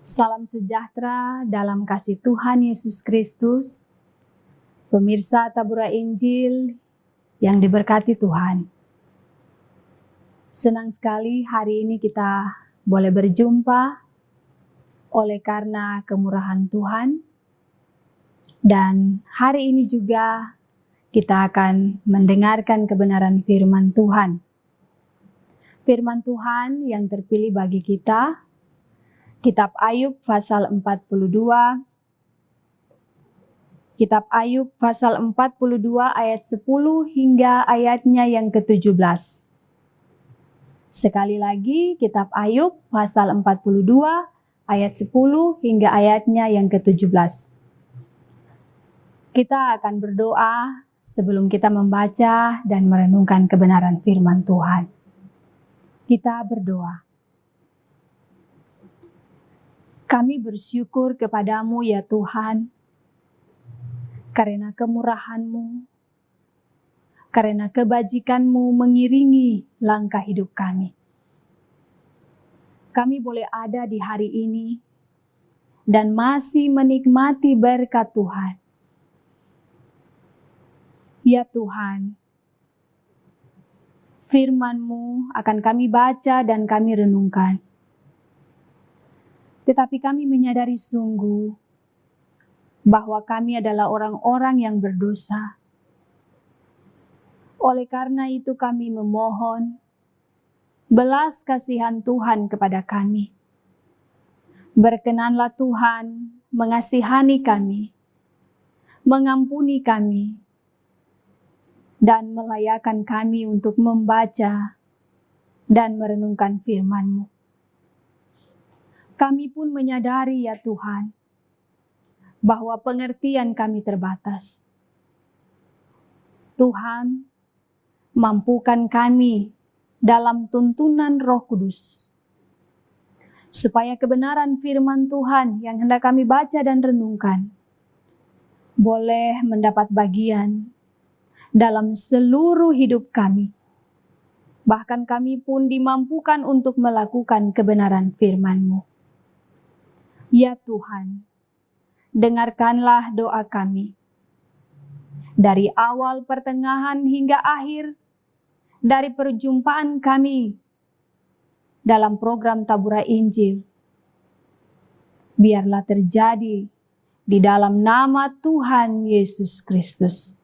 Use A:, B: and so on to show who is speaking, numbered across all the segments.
A: Salam sejahtera dalam kasih Tuhan Yesus Kristus, pemirsa Tabura Injil yang diberkati Tuhan. Senang sekali hari ini kita boleh berjumpa oleh karena kemurahan Tuhan. Dan hari ini juga kita akan mendengarkan kebenaran firman Tuhan. Firman Tuhan yang terpilih bagi kita, Kitab Ayub pasal 42. Kitab Ayub pasal 42 ayat 10 hingga ayatnya yang ke-17. Sekali lagi, Kitab Ayub pasal 42 ayat 10 hingga ayatnya yang ke-17. Kita akan berdoa sebelum kita membaca dan merenungkan kebenaran firman Tuhan. Kita berdoa. Kami bersyukur kepadamu ya Tuhan, karena kemurahan-Mu, karena kebajikan-Mu mengiringi langkah hidup kami. Kami boleh ada di hari ini dan masih menikmati berkat Tuhan. Ya Tuhan, firman-Mu akan kami baca dan kami renungkan. Tetapi kami menyadari sungguh bahwa kami adalah orang-orang yang berdosa. Oleh karena itu kami memohon belas kasihan Tuhan kepada kami. Berkenanlah Tuhan mengasihani kami, mengampuni kami, dan melayakkan kami untuk membaca dan merenungkan firman-Mu. Kami pun menyadari ya Tuhan, bahwa pengertian kami terbatas. Tuhan, mampukan kami dalam tuntunan Roh Kudus, supaya kebenaran firman Tuhan yang hendak kami baca dan renungkan, boleh mendapat bagian dalam seluruh hidup kami. Bahkan kami pun dimampukan untuk melakukan kebenaran firman-Mu. Ya Tuhan, dengarkanlah doa kami. Dari awal, pertengahan, hingga akhir, dari perjumpaan kami dalam program Tabura Injil, biarlah terjadi di dalam nama Tuhan Yesus Kristus.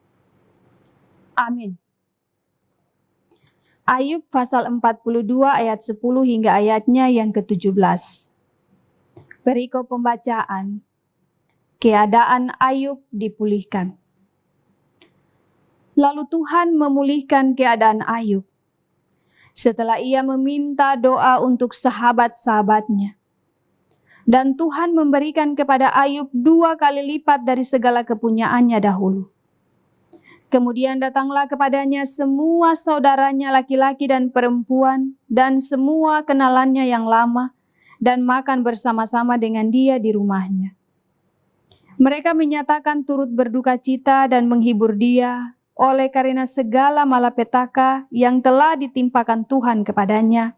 A: Amin. Ayub pasal 42 ayat 10 hingga ayatnya yang ke-17. Perikop pembacaan. Keadaan Ayub dipulihkan. Lalu Tuhan memulihkan keadaan Ayub setelah ia meminta doa untuk sahabat-sahabatnya. Dan Tuhan memberikan kepada Ayub 2 kali lipat dari segala kepunyaannya dahulu. Kemudian datanglah kepadanya semua saudaranya laki-laki dan perempuan dan semua kenalannya yang lama, dan makan bersama-sama dengan dia di rumahnya. Mereka menyatakan turut berduka cita dan menghibur dia oleh karena segala malapetaka yang telah ditimpakan Tuhan kepadanya.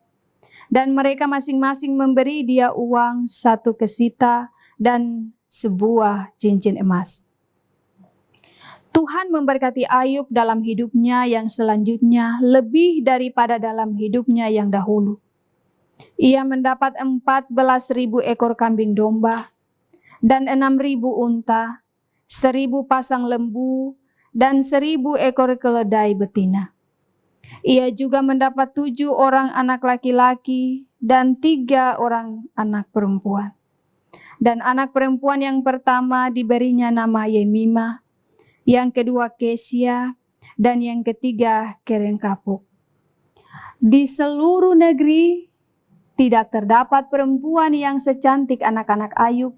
A: Dan mereka masing-masing memberi dia uang 1 kesita dan sebuah cincin emas. Tuhan memberkati Ayub dalam hidupnya yang selanjutnya lebih daripada dalam hidupnya yang dahulu. Ia mendapat 14.000 ekor kambing domba dan 6.000 unta, 1.000 pasang lembu, dan 1.000 ekor keledai betina. Ia juga mendapat 7 orang anak laki-laki dan 3 orang anak perempuan. Dan anak perempuan yang pertama diberinya nama Yemimah, yang kedua Kesia, dan yang ketiga Kerenkapuk. Di seluruh negeri tidak terdapat perempuan yang secantik anak-anak Ayub,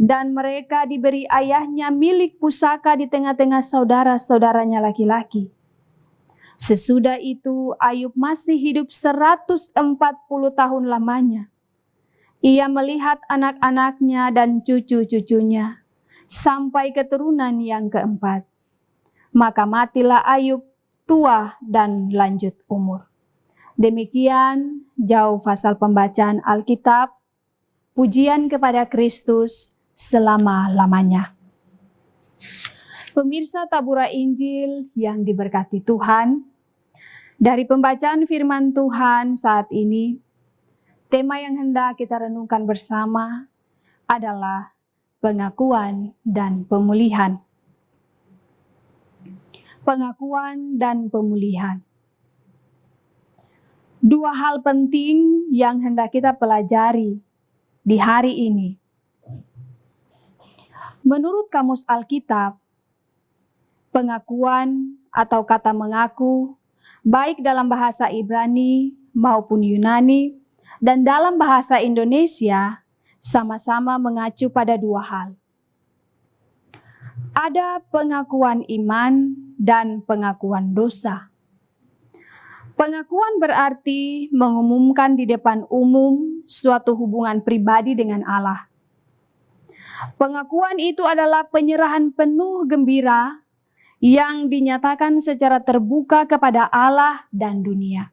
A: dan mereka diberi ayahnya milik pusaka di tengah-tengah saudara-saudaranya laki-laki. Sesudah itu Ayub masih hidup 140 tahun lamanya. Ia melihat anak-anaknya dan cucu-cucunya sampai keturunan yang keempat. Maka matilah Ayub tua dan lanjut umur. Demikian jauh pasal pembacaan Alkitab. Pujian kepada Kristus selama-lamanya. Pemirsa Tabura Injil yang diberkati Tuhan, dari pembacaan firman Tuhan saat ini, tema yang hendak kita renungkan bersama adalah pengakuan dan pemulihan. Pengakuan dan pemulihan. Dua hal penting yang hendak kita pelajari di hari ini. Menurut Kamus Alkitab, pengakuan atau kata mengaku, baik dalam bahasa Ibrani maupun Yunani, dan dalam bahasa Indonesia, sama-sama mengacu pada dua hal. Ada pengakuan iman dan pengakuan dosa. Pengakuan berarti mengumumkan di depan umum suatu hubungan pribadi dengan Allah. Pengakuan itu adalah penyerahan penuh gembira yang dinyatakan secara terbuka kepada Allah dan dunia.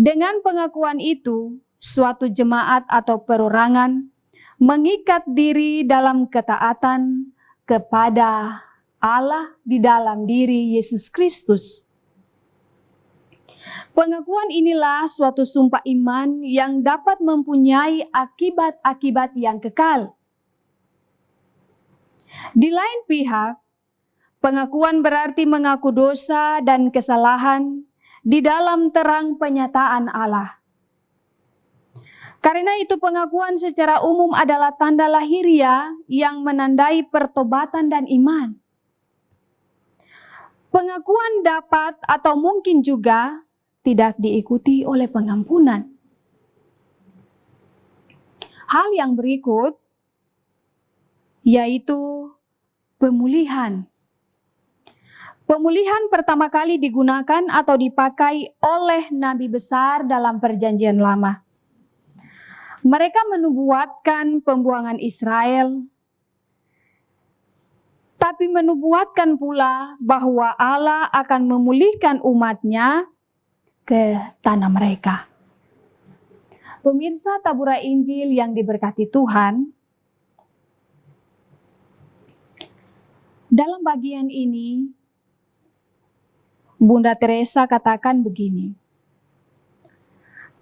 A: Dengan pengakuan itu, suatu jemaat atau perorangan mengikat diri dalam ketaatan kepada Allah di dalam diri Yesus Kristus. Pengakuan inilah suatu sumpah iman yang dapat mempunyai akibat-akibat yang kekal. Di lain pihak, pengakuan berarti mengaku dosa dan kesalahan di dalam terang penyataan Allah. Karena itu pengakuan secara umum adalah tanda lahiriah yang menandai pertobatan dan iman. Pengakuan dapat atau mungkin juga tidak diikuti oleh pengampunan. Hal yang berikut yaitu pemulihan. Pemulihan pertama kali digunakan atau dipakai oleh nabi besar dalam Perjanjian Lama. Mereka menubuatkan pembuangan Israel, tapi menubuatkan pula bahwa Allah akan memulihkan umatnya ke tanah mereka. Pemirsa Tabura Injil yang diberkati Tuhan, dalam bagian ini, Bunda Teresa katakan begini,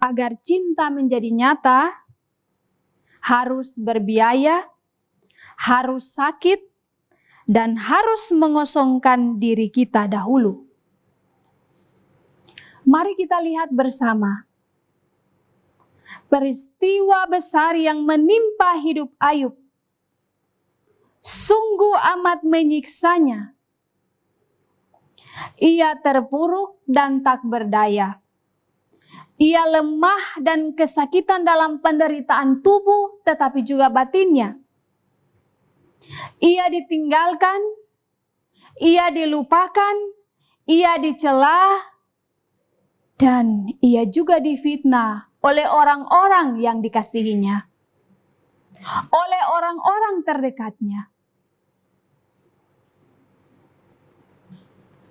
A: agar cinta menjadi nyata, harus berbiaya, harus sakit, dan harus mengosongkan diri kita dahulu. Mari kita lihat bersama peristiwa besar yang menimpa hidup Ayub. Sungguh amat menyiksanya. Ia terpuruk dan tak berdaya. Ia lemah dan kesakitan dalam penderitaan tubuh tetapi juga batinnya. Ia ditinggalkan, ia dilupakan, ia dicela, dan ia juga difitnah oleh orang-orang yang dikasihinya, oleh orang-orang terdekatnya.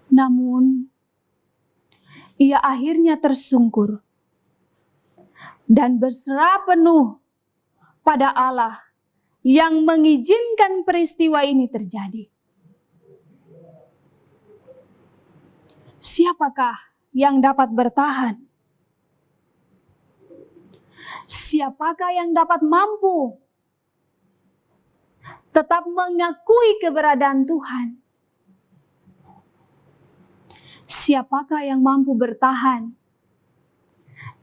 A: Namun, ia akhirnya tersungkur dan berserah penuh pada Allah yang mengizinkan peristiwa ini terjadi. Siapakah yang dapat bertahan? Siapakah yang dapat mampu tetap mengakui keberadaan Tuhan? Siapakah yang mampu bertahan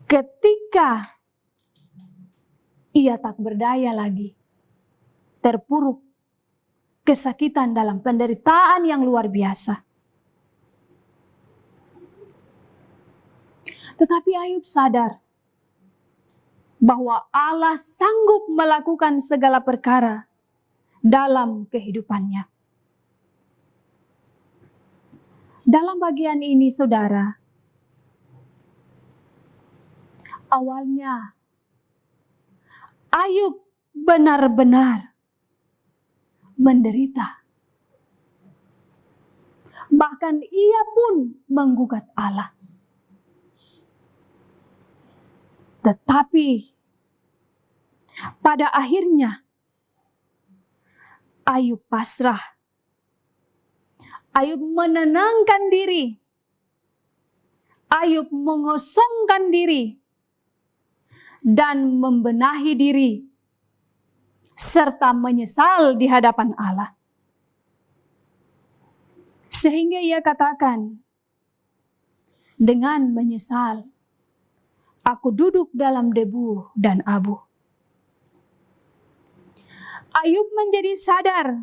A: ketika ia tak berdaya lagi, terpuruk, kesakitan dalam penderitaan yang luar biasa? Tetapi Ayub sadar bahwa Allah sanggup melakukan segala perkara dalam kehidupannya. Dalam bagian ini, saudara, awalnya Ayub benar-benar menderita. Bahkan ia pun menggugat Allah. Tetapi Pada akhirnya, Ayub pasrah. Ayub menenangkan diri. Ayub mengosongkan diri dan membenahi diri serta menyesal di hadapan Allah. Sehingga ia katakan, dengan menyesal, aku duduk dalam debu dan abu. Ayub menjadi sadar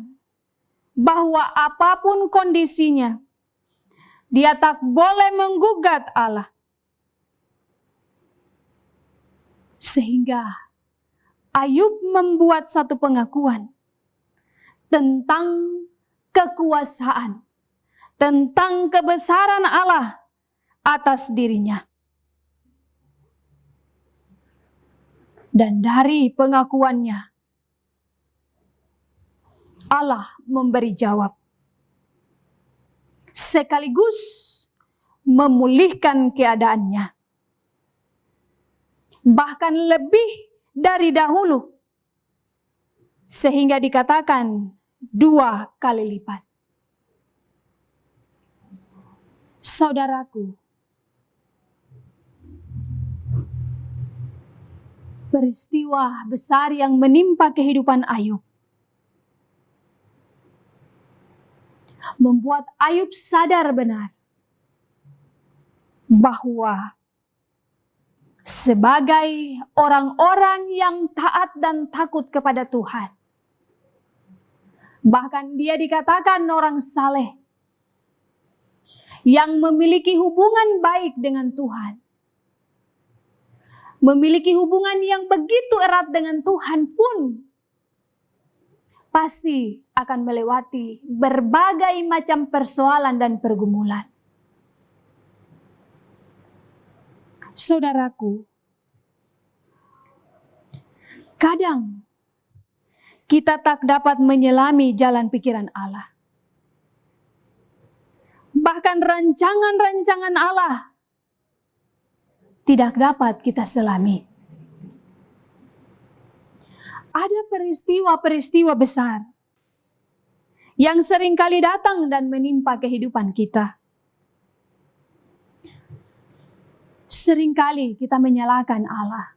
A: bahwa apapun kondisinya, dia tak boleh menggugat Allah. Sehingga Ayub membuat satu pengakuan tentang kekuasaan, tentang kebesaran Allah atas dirinya. Dan dari pengakuannya, Allah memberi jawab, sekaligus memulihkan keadaannya. Bahkan lebih dari dahulu, sehingga dikatakan 2 kali lipat. Saudaraku, peristiwa besar yang menimpa kehidupan Ayub membuat Ayub sadar benar bahwa sebagai orang-orang yang taat dan takut kepada Tuhan, bahkan dia dikatakan orang saleh yang memiliki hubungan baik dengan Tuhan, memiliki hubungan yang begitu erat dengan Tuhan pun pasti akan melewati berbagai macam persoalan dan pergumulan. Saudaraku, kadang kita tak dapat menyelami jalan pikiran Allah. Bahkan rancangan-rancangan Allah tidak dapat kita selami. Ada peristiwa-peristiwa besar yang seringkali datang dan menimpa kehidupan kita. Seringkali kita menyalahkan Allah.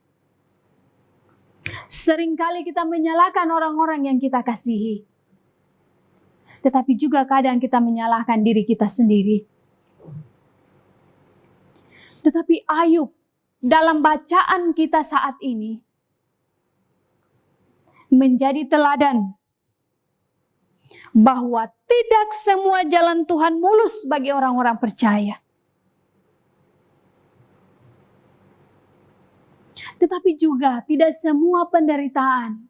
A: Seringkali kita menyalahkan orang-orang yang kita kasihi. Tetapi juga kadang kita menyalahkan diri kita sendiri. Tetapi Ayub dalam bacaan kita saat ini menjadi teladan bahwa tidak semua jalan Tuhan mulus bagi orang-orang percaya. Tetapi juga tidak semua penderitaan,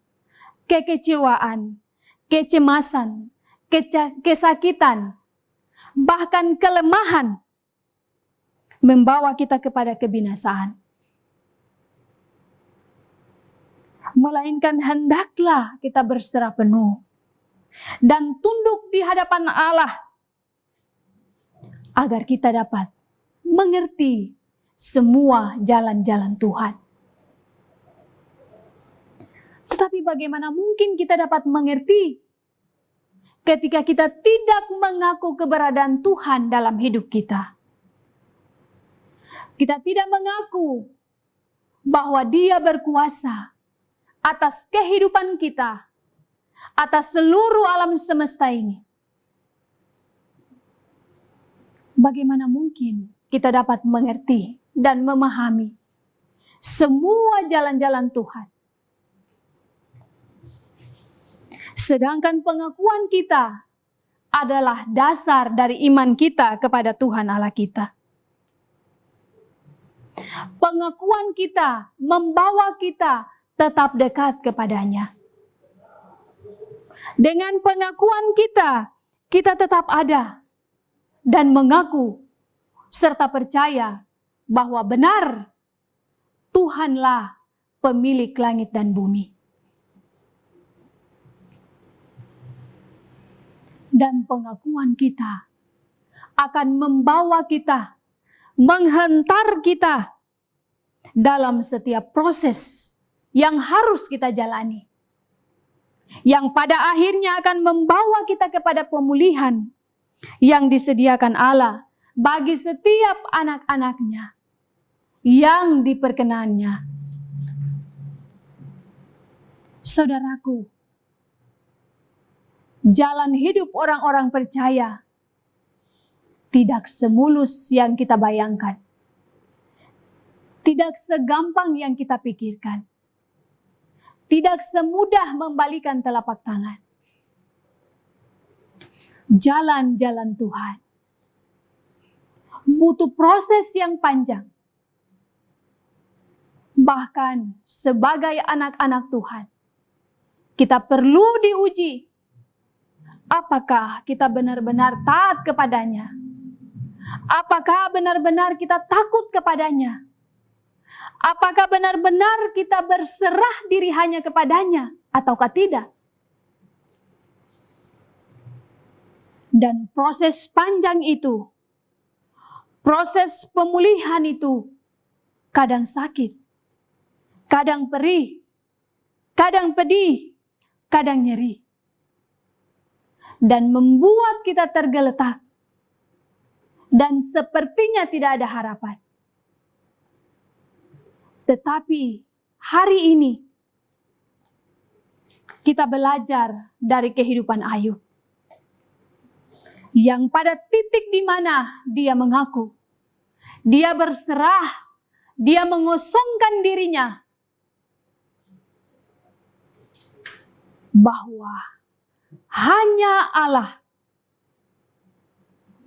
A: kekecewaan, kecemasan, kesakitan, bahkan kelemahan membawa kita kepada kebinasaan. Melainkan hendaklah kita berserah penuh dan tunduk di hadapan Allah agar kita dapat mengerti semua jalan-jalan Tuhan. Tetapi bagaimana mungkin kita dapat mengerti ketika kita tidak mengaku keberadaan Tuhan dalam hidup kita? Kita tidak mengaku bahwa Dia berkuasa atas kehidupan kita, atas seluruh alam semesta ini. Bagaimana mungkin kita dapat mengerti dan memahami semua jalan-jalan Tuhan? Sedangkan pengakuan kita adalah dasar dari iman kita kepada Tuhan Allah kita. Pengakuan kita membawa kita tetap dekat kepadanya. Dengan pengakuan kita, kita tetap ada dan mengaku serta percaya bahwa benar Tuhanlah pemilik langit dan bumi. Dan pengakuan kita akan membawa kita, menghantar kita dalam setiap proses yang harus kita jalani, yang pada akhirnya akan membawa kita kepada pemulihan yang disediakan Allah bagi setiap anak-anaknya yang diperkenannya. Saudaraku, jalan hidup orang-orang percaya tidak semulus yang kita bayangkan, tidak segampang yang kita pikirkan, tidak semudah membalikan telapak tangan. Jalan-jalan Tuhan butuh proses yang panjang. Bahkan sebagai anak-anak Tuhan, kita perlu diuji. Apakah kita benar-benar taat kepadanya? Apakah benar-benar kita takut kepadanya? Apakah benar-benar kita berserah diri hanya kepadanya ataukah tidak? Dan proses panjang itu, proses pemulihan itu kadang sakit, kadang perih, kadang pedih, kadang nyeri. Dan membuat kita tergeletak. Dan sepertinya tidak ada harapan. Tetapi hari ini kita belajar dari kehidupan Ayub. Yang pada titik di mana dia mengaku, dia berserah, dia mengosongkan dirinya bahwa hanya Allah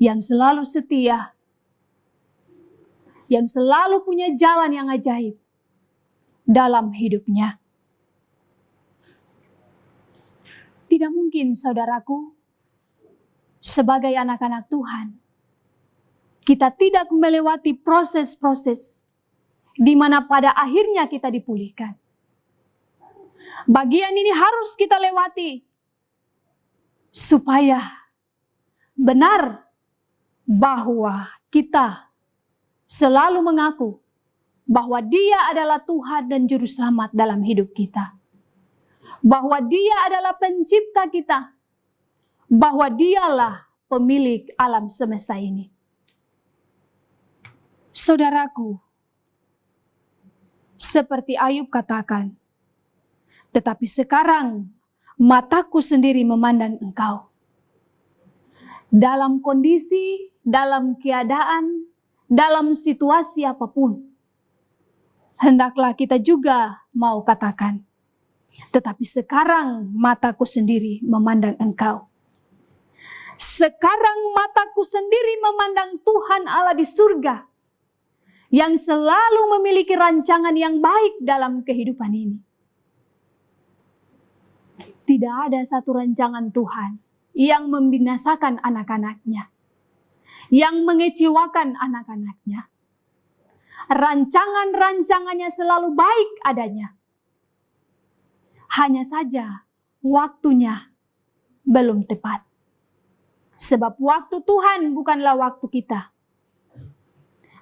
A: yang selalu setia, yang selalu punya jalan yang ajaib dalam hidupnya. Tidak mungkin, saudaraku, sebagai anak-anak Tuhan, kita tidak melewati proses-proses di mana pada akhirnya kita dipulihkan. Bagian ini harus kita lewati supaya benar bahwa kita selalu mengaku bahwa Dia adalah Tuhan dan Juru Selamat dalam hidup kita. Bahwa Dia adalah pencipta kita. Bahwa Dialah pemilik alam semesta ini. Saudaraku, seperti Ayub katakan, tetapi sekarang mataku sendiri memandang Engkau. Dalam kondisi, dalam keadaan, dalam situasi apapun, hendaklah kita juga mau katakan, tetapi sekarang mataku sendiri memandang Engkau. Sekarang mataku sendiri memandang Tuhan Allah di surga, yang selalu memiliki rancangan yang baik dalam kehidupan ini. Tidak ada satu rancangan Tuhan yang membinasakan anak-anaknya, yang mengecewakan anak-anaknya. Rancangan-rancangannya selalu baik adanya. Hanya saja waktunya belum tepat. Sebab waktu Tuhan bukanlah waktu kita.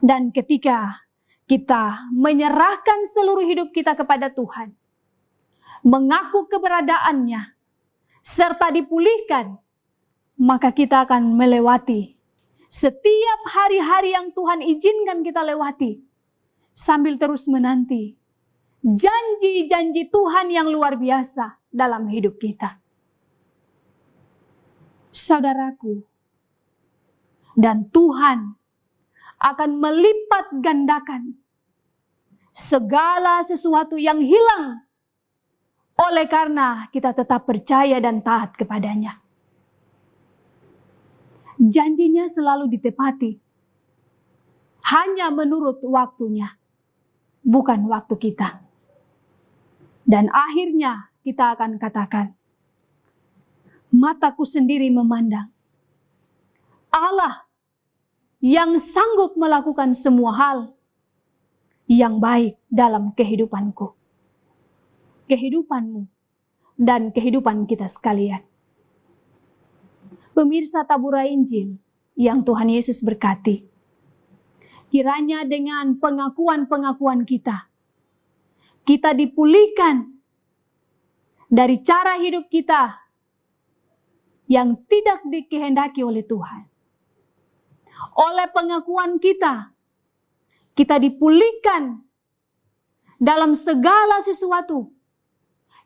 A: Dan ketika kita menyerahkan seluruh hidup kita kepada Tuhan, mengaku keberadaannya, serta dipulihkan, maka kita akan melewati setiap hari-hari yang Tuhan izinkan kita lewati, sambil terus menanti janji-janji Tuhan yang luar biasa dalam hidup kita. Saudaraku, dan Tuhan akan melipat gandakan segala sesuatu yang hilang oleh karena kita tetap percaya dan taat kepadanya. Janjinya selalu ditepati. Hanya menurut waktunya, bukan waktu kita. Dan akhirnya kita akan katakan, mataku sendiri memandang Allah yang sanggup melakukan semua hal yang baik dalam kehidupanku, kehidupanmu, dan kehidupan kita sekalian. Pemirsa Taburai Injil yang Tuhan Yesus berkati, kiranya dengan pengakuan-pengakuan kita, kita dipulihkan dari cara hidup kita yang tidak dikehendaki oleh Tuhan. Oleh pengakuan kita, kita dipulihkan dalam segala sesuatu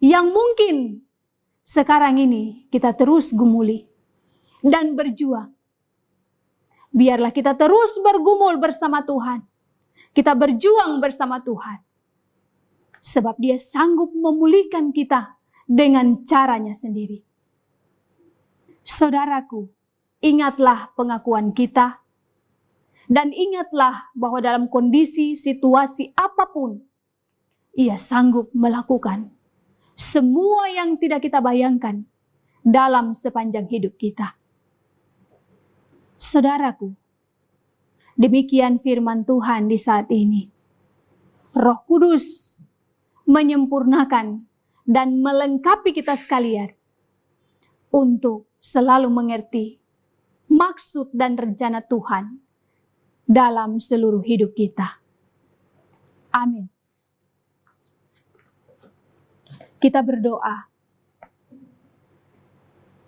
A: yang mungkin sekarang ini kita terus gumuli dan berjuang. Biarlah kita terus bergumul bersama Tuhan. Kita berjuang bersama Tuhan. Sebab Dia sanggup memulihkan kita dengan caranya sendiri. Saudaraku, ingatlah pengakuan kita. Dan ingatlah bahwa dalam kondisi, situasi apapun, Ia sanggup melakukan semua yang tidak kita bayangkan dalam sepanjang hidup kita. Saudaraku, demikian firman Tuhan di saat ini. Roh Kudus menyempurnakan dan melengkapi kita sekalian untuk selalu mengerti maksud dan rencana Tuhan dalam seluruh hidup kita. Amin. Kita berdoa.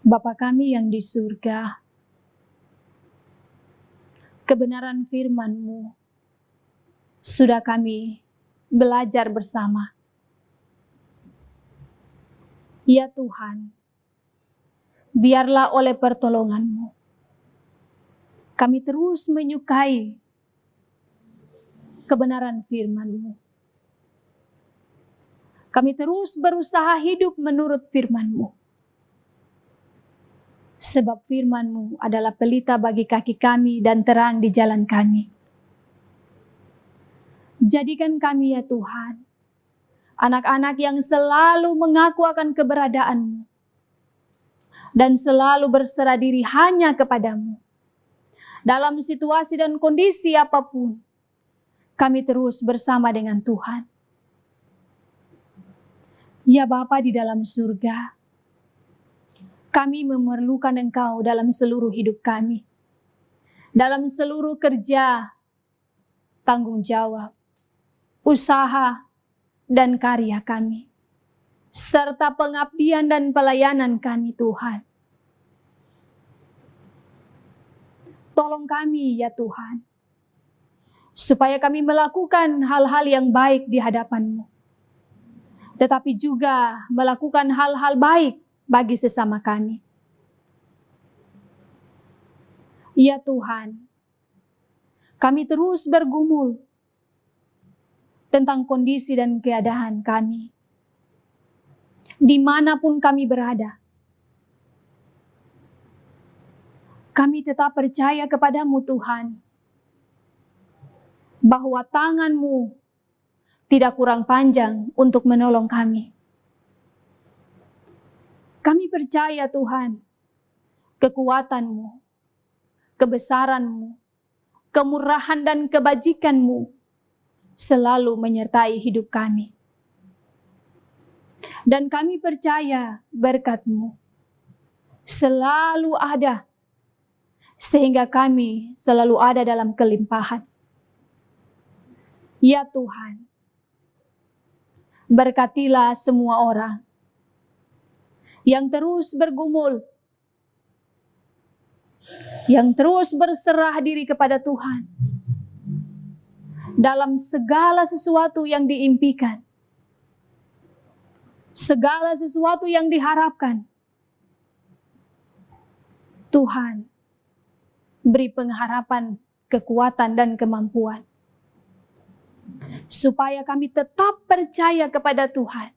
A: Bapa kami yang di surga, kebenaran firman-Mu sudah kami belajar bersama. Ya Tuhan, biarlah oleh pertolongan-Mu kami terus menyukai kebenaran firman-Mu. Kami terus berusaha hidup menurut firman-Mu. Sebab firman-Mu adalah pelita bagi kaki kami dan terang di jalan kami. Jadikan kami ya Tuhan, anak-anak yang selalu mengaku akan keberadaan-Mu dan selalu berserah diri hanya kepada-Mu. Dalam situasi dan kondisi apapun, kami terus bersama dengan Tuhan. Ya Bapa di dalam surga, kami memerlukan Engkau dalam seluruh hidup kami. Dalam seluruh kerja, tanggung jawab, usaha, dan karya kami. Serta pengabdian dan pelayanan kami Tuhan. Tolong kami ya Tuhan, supaya kami melakukan hal-hal yang baik di hadapan-Mu. Tetapi juga melakukan hal-hal baik bagi sesama kami. Ya Tuhan, kami terus bergumul tentang kondisi dan keadaan kami. Dimanapun kami berada, kami tetap percaya kepada-Mu Tuhan, bahwa tangan-Mu tidak kurang panjang untuk menolong kami. Kami percaya Tuhan, kekuatan-Mu, kebesaran-Mu, kemurahan dan kebajikan-Mu selalu menyertai hidup kami. Dan kami percaya berkat-Mu selalu ada, sehingga kami selalu ada dalam kelimpahan. Ya Tuhan, berkatilah semua orang yang terus bergumul, yang terus berserah diri kepada Tuhan dalam segala sesuatu yang diimpikan, segala sesuatu yang diharapkan. Tuhan, beri pengharapan, kekuatan, dan kemampuan, supaya kami tetap percaya kepada Tuhan.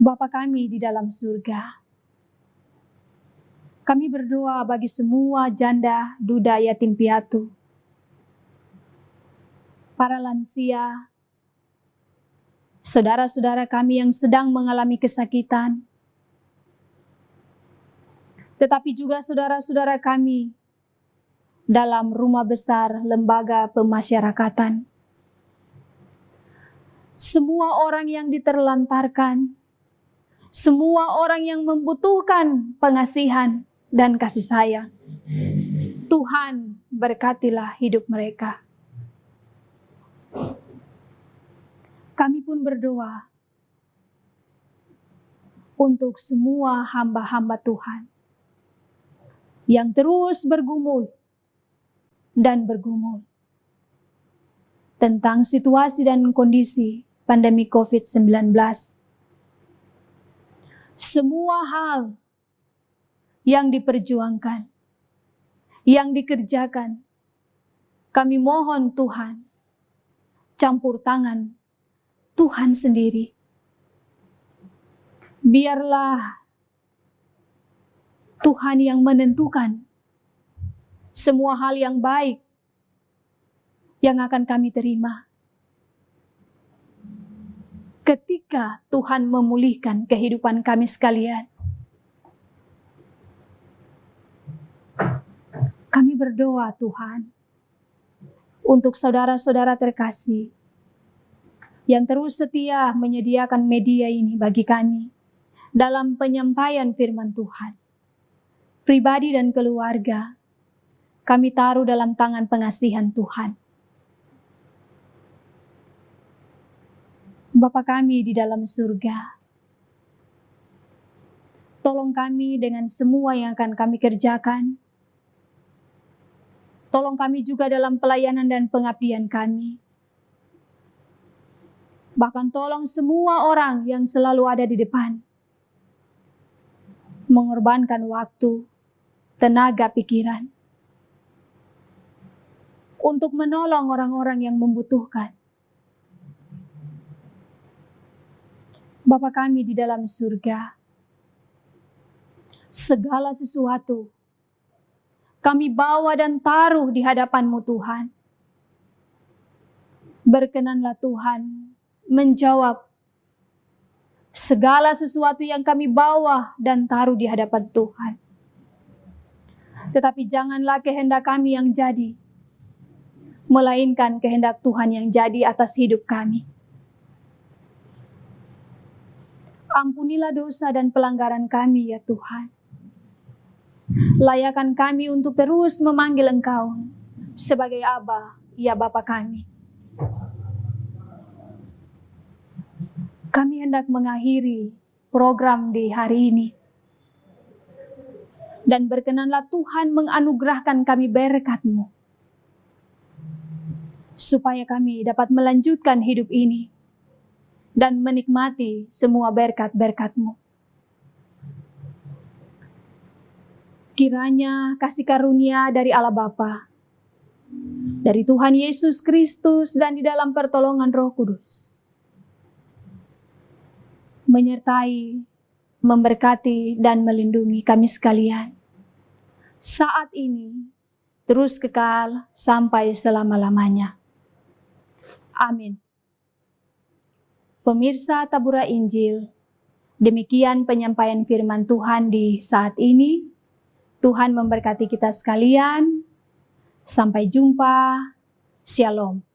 A: Bapa kami di dalam surga, kami berdoa bagi semua janda, duda, yatim piatu, para lansia, saudara-saudara kami yang sedang mengalami kesakitan, tetapi juga saudara-saudara kami dalam rumah besar lembaga pemasyarakatan. Semua orang yang diterlantarkan, semua orang yang membutuhkan pengasihan dan kasih sayang, Tuhan berkatilah hidup mereka. Kami pun berdoa untuk semua hamba-hamba Tuhan yang terus bergumul dan bergumul tentang situasi dan kondisi pandemi COVID-19. Semua hal yang diperjuangkan, yang dikerjakan, kami mohon Tuhan, campur tangan Tuhan sendiri. Biarlah Tuhan yang menentukan semua hal yang baik yang akan kami terima ketika Tuhan memulihkan kehidupan kami sekalian. Kami berdoa Tuhan untuk saudara-saudara terkasih yang terus setia menyediakan media ini bagi kami dalam penyampaian firman Tuhan. Pribadi dan keluarga, kami taruh dalam tangan pengasihan Tuhan. Bapa kami di dalam surga, tolong kami dengan semua yang akan kami kerjakan. Tolong kami juga dalam pelayanan dan pengabdian kami. Bahkan tolong semua orang yang selalu ada di depan, mengorbankan waktu, tenaga, pikiran, untuk menolong orang-orang yang membutuhkan. Bapa kami di dalam surga, segala sesuatu kami bawa dan taruh di hadapan-Mu Tuhan. Berkenanlah Tuhan menjawab segala sesuatu yang kami bawa dan taruh di hadapan Tuhan. Tetapi janganlah kehendak kami yang jadi, melainkan kehendak Tuhan yang jadi atas hidup kami. Ampunilah dosa dan pelanggaran kami ya Tuhan. Layakan kami untuk terus memanggil Engkau sebagai Aba, ya Bapa kami. Kami hendak mengakhiri program di hari ini. Dan berkenanlah Tuhan menganugerahkan kami berkat-Mu, supaya kami dapat melanjutkan hidup ini dan menikmati semua berkat-berkat-Mu. Kiranya kasih karunia dari Allah Bapa, dari Tuhan Yesus Kristus, dan di dalam pertolongan Roh Kudus menyertai, memberkati, dan melindungi kami sekalian saat ini, terus kekal sampai selama-lamanya. Amin. Pemirsa Tabura Injil, demikian penyampaian firman Tuhan di saat ini. Tuhan memberkati kita sekalian. Sampai jumpa. Shalom.